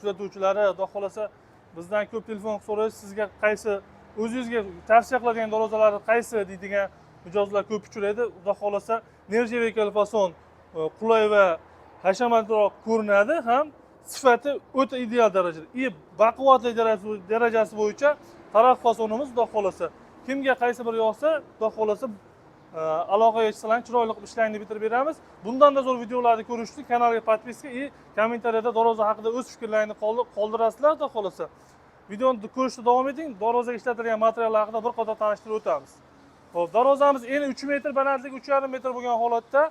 kuzatuvchilari, xudo xolasa bizdan ko'p telefon so'raysiz, sizga qaysi o'zingizga tavsiya qiladigan darvozalar qaysi deydigan mijozlar ko'p uchraydi. Xudo xolasa nержавейкий fason qulay va hashamatliroq ko'rinadi, ham sifati o'ta ideal darajada. Baquvvatlik darajasi bo'yicha taraf fasonimiz xudo xolasa kimga qaysi bir yoqsa, xudo xolasa aloqaga chiqsalaring chiroyli qilib ishlaringni bitirib beramiz. Bundan-da zo'r videolarni ko'rish uchun kanalga podpiska va kommentariyada darvoza haqida o'z fikrlaringizni qoldirasizlar. Xudo xolasa videoni ko'rishda davom eting. Darvozaga ishlatilgan materiallar haqida bir qator tanishtirib o'tamiz. Xo'p, darvozamiz eni 3 metr, balandligi 3,5 metr bo'lgan holatda.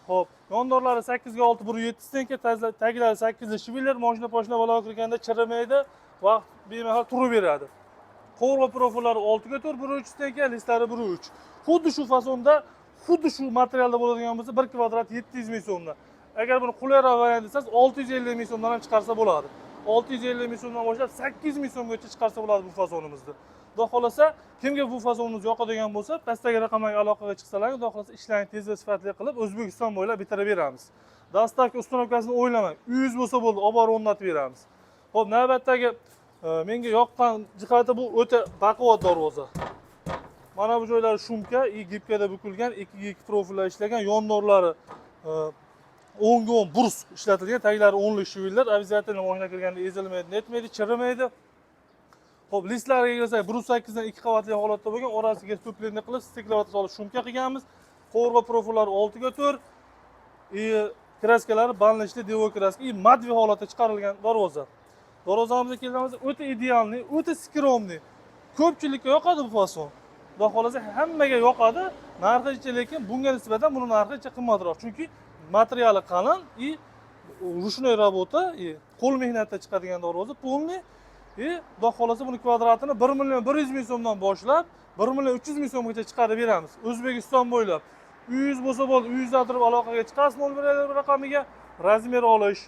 Xo'p, yondorlari 8 ga 6 1.7 stenka, taglari 8 shiviller, mashina poshna baloga kirganda chirimaydi, vaqt bemahal turib beradi. Qo'rg'u profillari 6 ga 4 1.3 stenka, listlari 1.3. Xuddi shu fasonda, xuddi shu materialda bo'ladigan bo'lsa 1 kvadrat 700 ming so'mdan. Agar buni qulayroq variant desangiz 650 ming so'mdan ham chiqarsa bo'ladi. 650 ming so'mdan boshlab 800 ming so'mgacha chiqarsa bo'ladi bu fasonimizni. Xudo xolasa kimga bu fasonimiz yoqadigan bo'lsa, pastdagi raqamga aloqaga chiqsalaring, xudo xolasa ishlarni tez va sifatli qilib O'zbekiston bo'ylab bitirib beramiz. Dastavka ustanovkasini o'ylamang. Uyingiz bo'lsa bo'ldi, olib borib o'rnatib beramiz. Xo'p, navbatdagi menga yoqqan jihati bu o'ta baquvvat darvoza. Mana bu joylari shumka, gibkada bukilgan, 2x2 profillar ishlagan, yondorlari o'ngga o'ng brus ishlatilgan, taglari o'nlik shivillar, обязательно mashina kirganda ezilmaydi, netmaydi, chirimaydi. Xo'p, listlariga kelsak 1.8 dan 2 qavatli holatda bo'lgan, orasiga to'plarni qilib, stiklovata solib shumka qilganmiz. Qo'rg'u profillari 6 ga 4, kraskalari banlishli devo kraska, matvi holatda chiqarilgan darvoza. Darvozamizga kelganimizda o'ta idealni, o'ta skromni. Ko'pchilikka yoqadi bu fason. Xudo xolasa hammaga yoqadi. Narxi lekin bunga nisbatan buni narxi qimmatroq. Chunki materiali qalin, ruchnoy работа, qo'l mehnatda chiqadigan darvoza, polni. Xudo xolasa buni kvadratini 1 million 100 ming so'mdan boshlab 1 million 300 ming so'mgacha chiqarib beramiz. O'zbekiston bo'ylab. Uyingiz bo'lsa bo'ldi, uyingizdan turib aloqaga chiqasiz 01 raqamiga, razmer olish,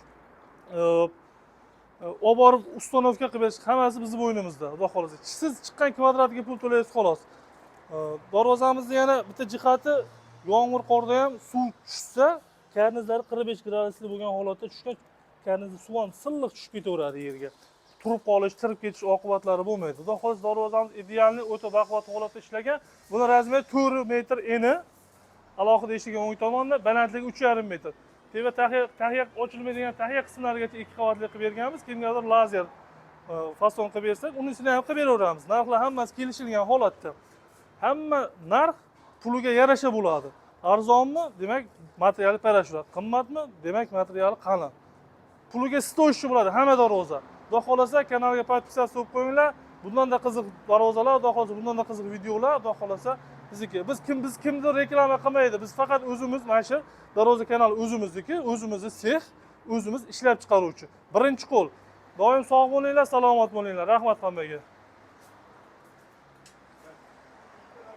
olib borib ustanovka qilib berish, hammasi bizning bo'ynimizda. Xudo xolasa. Siz chiqqan kvadratga pul to'laysiz xolos. Darvozamizning yana bitta jihati, yomg'ir qorda ham suv tushsa, karnizlari 45 gradusli bo'lgan holatda tushgan, karnizda suv ham silliq tushib ketaveradi yerga. Turib qolish, tirib ketish oqibatlari bo'lmaydi. Xudo xolasa darvozamiz idealni o'ta baquvvat holatda ishlagan. Buni razmeri 4 metr eni, alohida eshigi o'ng tomonda, balandligi 3,5 metr. Teva tahiya ochilmaydigan tahiya qismlarigacha 2 qavatli qilib berganmiz. Kimgadir lazer fason qilib bersak, unisini ham qilib beraveramiz. Narxlar hammasi kelishilgan holatda. Hamma narx puliga yarasha bo'ladi. Arzonmi? Demak, materiali parashyut. Qimmatmi? Demak, materiali qalin. Puliga stoychi bo'ladi hamma darvoza. Xudo xolasa kanalga podpisatsiya qilib qo'yinglar. Bundan-da qiziq darvozalar, xudo xolasa bundan-da qiziq videolar, xudo xolasa bizniki. Biz kimdir reklama qilmaydi. Biz faqat o'zimiz mana shu darvoza kanali o'zimizniki, o'zimizni sex, o'zimiz ishlab chiqaruvchi. Birinchi qo'l. Doim sog' bo'linglar, salomat bo'linglar. Rahmat hammaga.